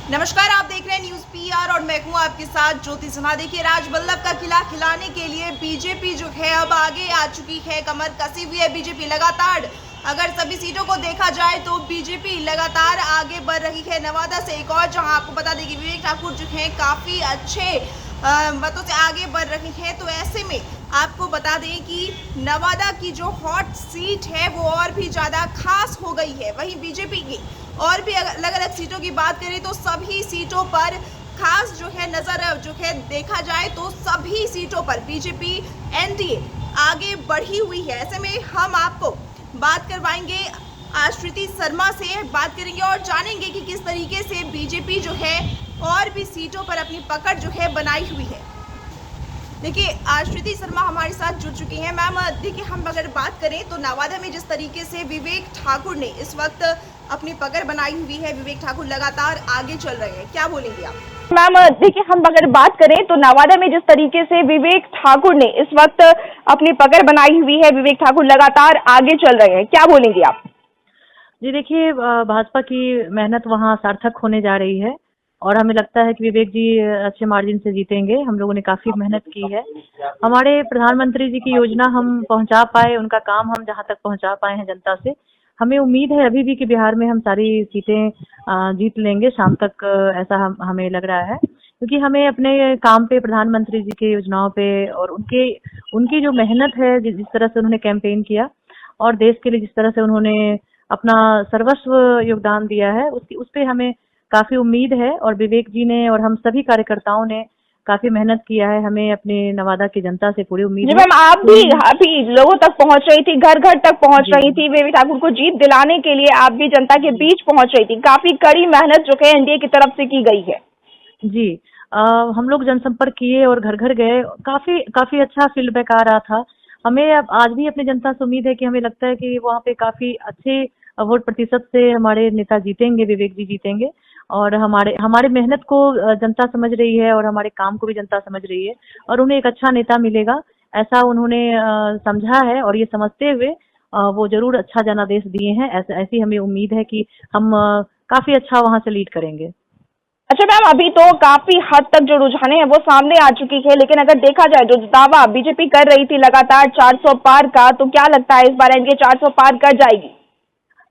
नमस्कार, आप देख रहे हैं न्यूज पीआर और मैं हूं आपके साथ ज्योति सिन्हा। देखिए, राजवल्लभ का किला खिलाने के लिए बीजेपी जो है अब आगे आ चुकी है, कमर कसी हुई है बीजेपी लगातार। अगर सभी सीटों को देखा जाए तो बीजेपी लगातार आगे बढ़ रही है। नवादा से एक और, जहां आपको बता दें कि विवेक ठाकुर जो है काफी अच्छे मतों से आगे बढ़ रही हैं। तो ऐसे में आपको बता दें कि नवादा की जो हॉट सीट है वो और भी ज़्यादा खास हो गई है। वहीं बीजेपी की और भी अलग अलग सीटों की बात करें तो सभी सीटों पर खास जो है नज़र जो है देखा जाए तो सभी सीटों पर बीजेपी एनडीए आगे बढ़ी हुई है। ऐसे में हम आपको बात करवाएंगे, आश्रिति शर्मा से बात करेंगे और जानेंगे कि किस तरीके से बीजेपी जो है और भी सीटों पर अपनी पकड़ जो है बनाई हुई है। देखिए, आश्रिति शर्मा हमारे साथ जुड़ चुकी हैं। मैम, देखिए, हम अगर बात करें तो नवादा में जिस तरीके से विवेक ठाकुर ने इस वक्त अपनी पकड़ बनाई हुई है, विवेक ठाकुर लगातार आगे चल रहे हैं, क्या बोलेंगे आप? मैम, देखिए, हम अगर बात करें तो नवादा में जिस तरीके से विवेक ठाकुर ने इस वक्त अपनी पकड़ बनाई हुई है, विवेक ठाकुर लगातार आगे चल रहे हैं, क्या बोलेंगे आप? जी देखिए, भाजपा की मेहनत वहाँ सार्थक होने जा रही है और हमें लगता है कि विवेक जी अच्छे मार्जिन से जीतेंगे। हम लोगों ने काफी मेहनत की है। हमारे प्रधानमंत्री जी की योजना हम पहुंचा पाए, उनका काम हम जहां तक पहुंचा पाए हैं जनता से। हमें उम्मीद है अभी भी कि बिहार में हम सारी सीटें जीत लेंगे शाम तक, ऐसा हमें लग रहा है, क्योंकि हमें अपने काम पे, प्रधानमंत्री जी के योजनाओं पे और उनकी जो मेहनत है, जिस तरह से उन्होंने कैंपेन किया और देश के लिए जिस तरह से उन्होंने अपना सर्वस्व योगदान दिया है, उस पे हमें काफी उम्मीद है। और विवेक जी ने और हम सभी कार्यकर्ताओं ने काफी मेहनत किया है। हमें अपने नवादा की जनता से पूरी उम्मीद है। मैम, आप भी अभी लोगों तक पहुंच रही थी, घर घर तक पहुंच रही थी, विवेक ठाकुर को जीत दिलाने के लिए आप भी जनता के बीच पहुंच रही थी। काफी कड़ी मेहनत जो है एनडीए की तरफ से की गई है। जी, हम लोग जनसंपर्क किए और घर घर गए। काफी अच्छा फीडबैक आ रहा था। हमें अब आज भी अपनी जनता से उम्मीद है कि हमें लगता है कि वहाँ पे काफी अच्छे वोट प्रतिशत से हमारे नेता जीतेंगे, विवेक जी जीतेंगे। और हमारे मेहनत को जनता समझ रही है और हमारे काम को भी जनता समझ रही है और उन्हें एक अच्छा नेता मिलेगा, ऐसा उन्होंने समझा है। और ये समझते हुए वो जरूर अच्छा जनादेश दिए हैं। ऐसी हमें उम्मीद है कि हम काफी अच्छा वहाँ से लीड करेंगे। अच्छा मैम, अभी तो काफी हद तक जो रुझाने हैं वो सामने आ चुकी है, लेकिन अगर देखा जाए जो दावा बीजेपी कर रही थी लगातार 400 पार का, तो क्या लगता है इस बार एनडीए 400 पार कर जाएगी?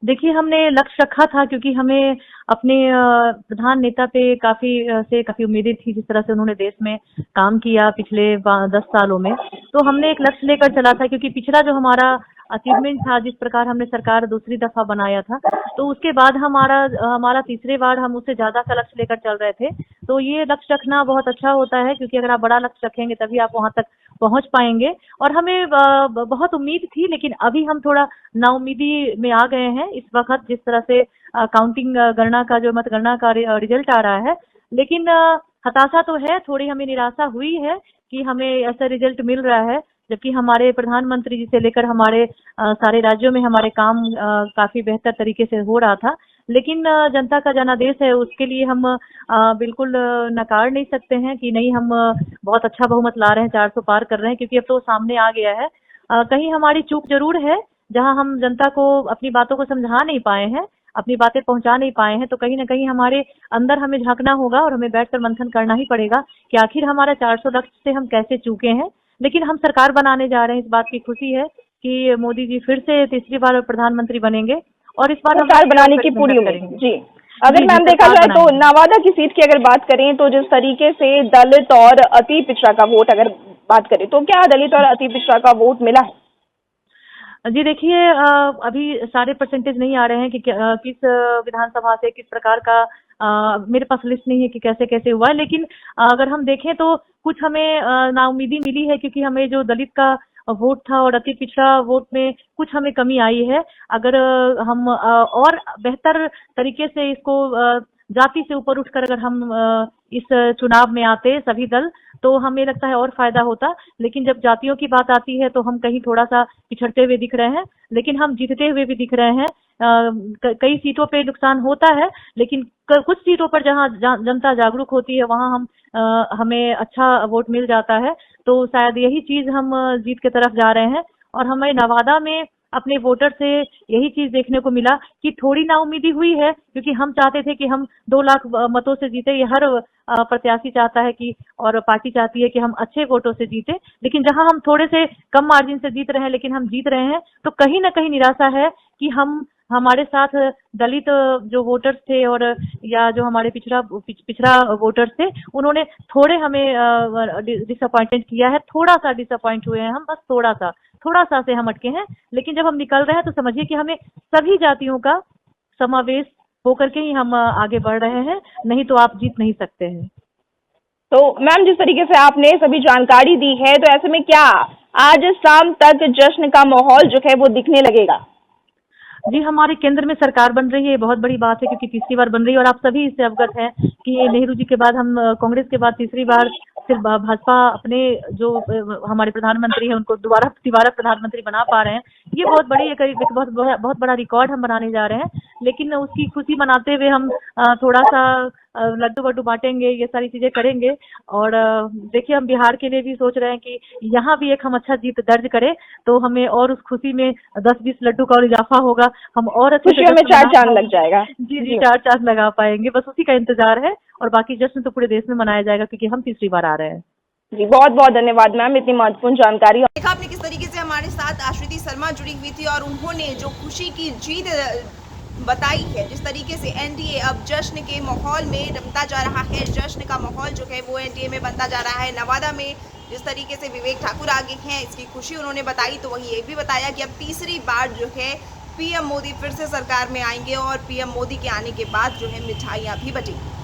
देखिए, हमने लक्ष्य रखा था क्योंकि हमें अपने प्रधान नेता पे काफी उम्मीदें थी, जिस तरह से उन्होंने देश में काम किया पिछले 10 सालों में। तो हमने एक लक्ष्य लेकर चला था, क्योंकि पिछला जो हमारा अचीवमेंट था, जिस प्रकार हमने सरकार दूसरी दफा बनाया था, तो उसके बाद हमारा तीसरे बार हम उससे ज्यादा का लक्ष्य लेकर चल रहे थे। तो ये लक्ष्य रखना बहुत अच्छा होता है, क्योंकि अगर आप बड़ा लक्ष्य रखेंगे तभी आप वहां तक पहुंच पाएंगे। और हमें बहुत उम्मीद थी, लेकिन अभी हम थोड़ा नाउम्मीदी में आ गए हैं इस वक्त, जिस तरह से काउंटिंग गणना का, जो मतगणना का रिजल्ट आ रहा है। लेकिन हताशा तो है, थोड़ी हमें निराशा हुई है कि हमें ऐसा रिजल्ट मिल रहा है, जबकि हमारे प्रधानमंत्री जी से लेकर हमारे सारे राज्यों में हमारे काम काफी बेहतर तरीके से हो रहा था। लेकिन जनता का जनादेश है, उसके लिए हम बिल्कुल नकार नहीं सकते हैं कि नहीं, हम बहुत अच्छा बहुमत ला रहे हैं, 400 पार कर रहे हैं, क्योंकि अब तो सामने आ गया है। कहीं हमारी चूक जरूर है, जहां हम जनता को अपनी बातों को समझा नहीं पाए हैं, अपनी बातें पहुंचा नहीं पाए हैं। तो कहीं ना कहीं हमारे अंदर हमें झांकना होगा और हमें बैठकर मंथन करना ही पड़ेगा कि आखिर हमारा 400 लक्ष्य से हम कैसे चूके हैं। लेकिन हम सरकार बनाने जा रहे हैं, इस बात की खुशी है कि मोदी जी फिर से तीसरी बार प्रधानमंत्री बनेंगे और इस बार सरकार बनाने की पूरी उम्मीद जी। अगर मैम देखा जाए तो नवादा की सीट की अगर बात करें तो जिस तरीके से दलित और अति पिछड़ा का वोट अगर बात करें तो क्या दलित और अति पिछड़ा का वोट मिला है? जी देखिए, अभी सारे परसेंटेज नहीं आ रहे हैं कि किस विधानसभा से किस प्रकार का, मेरे पास लिस्ट नहीं है कि कैसे कैसे हुआ है। लेकिन अगर हम देखें तो कुछ हमें नाउम्मीदी मिली है, क्योंकि हमें जो दलित का वोट था और अति पिछड़ा वोट में कुछ हमें कमी आई है। अगर हम और बेहतर तरीके से इसको जाति से ऊपर उठकर अगर हम इस चुनाव में आते सभी दल, तो हमें लगता है और फायदा होता। लेकिन जब जातियों की बात आती है तो हम कहीं थोड़ा सा पिछड़ते हुए दिख रहे हैं, लेकिन हम जीतते हुए भी दिख रहे हैं। कई सीटों पे नुकसान होता है, लेकिन कुछ सीटों पर जहां जनता जागरूक होती है वहां हमें अच्छा वोट मिल जाता है। तो शायद यही चीज हम जीत की तरफ जा रहे हैं। और हमें नवादा में अपने वोटर से यही चीज देखने को मिला कि थोड़ी नाउमीदी हुई है, क्योंकि हम चाहते थे कि हम 2 लाख मतों से जीते। ये हर प्रत्याशी चाहता है कि, और पार्टी चाहती है कि हम अच्छे वोटों से जीते, लेकिन जहां हम थोड़े से कम मार्जिन से जीत रहे हैं लेकिन हम जीत रहे हैं, तो कहीं ना कहीं निराशा है कि हमारे साथ दलित जो वोटर्स थे और या जो हमारे पिछड़ा वोटर्स थे, उन्होंने थोड़े हमें डिसअपॉइंटेड किया है। थोड़ा सा डिसअपॉइंट हुए हैं हम, बस थोड़ा सा से हम अटके हैं। लेकिन जब हम निकल रहे हैं तो समझिए कि हमें सभी जातियों का समावेश होकर के ही हम आगे बढ़ रहे हैं, नहीं तो आप जीत नहीं सकते हैं। तो मैम, जिस तरीके से आपने सभी जानकारी दी है, तो ऐसे में क्या आज शाम तक जश्न का माहौल जो है वो दिखने लगेगा? जी, हमारे केंद्र में सरकार बन रही है, ये बहुत बड़ी बात है, क्योंकि तीसरी बार बन रही है। और आप सभी इससे अवगत हैं कि नेहरू जी के बाद हम कांग्रेस के बाद तीसरी बार सिर्फ भाजपा अपने जो हमारे प्रधानमंत्री हैं उनको दोबारा प्रधानमंत्री बना पा रहे हैं। ये बहुत बड़ी एक बहुत बड़ा रिकॉर्ड हम बनाने जा रहे हैं। लेकिन उसकी खुशी मनाते हुए हम थोड़ा सा लड्डू वड्डू बांटेंगे, ये सारी चीजें करेंगे। और देखिए, हम बिहार के लिए भी सोच रहे हैं कि यहाँ भी एक हम अच्छा जीत दर्ज करें, तो हमें और उस खुशी में 10-20 लड्डू का और इजाफा होगा, हम और अच्छे खुशियों में 4 चांद लग जाएगा। जी, 4 चांद लगा पाएंगे। बस उसी का इंतजार है, और बाकी जश्न तो पूरे देश में मनाया जाएगा, क्योंकि हम तीसरी बार आ रहे हैं। जी, बहुत बहुत धन्यवाद मैम, इतनी महत्वपूर्ण जानकारी। देखा आपने किस तरीके से हमारे साथ आश्रिति शर्मा जुड़ी हुई थी और उन्होंने जो खुशी की जीत बताई है, जिस तरीके से एनडीए अब जश्न के माहौल में रमता जा रहा है। जश्न का माहौल जो है वो एनडीए में बनता जा रहा है। नवादा में जिस तरीके से विवेक ठाकुर आगे हैं, इसकी खुशी उन्होंने बताई। तो वहीं ये भी बताया कि अब तीसरी बार जो है पीएम मोदी फिर से सरकार में आएंगे और पीएम मोदी के आने के बाद जो है मिठाइयाँ भी बटेंगी।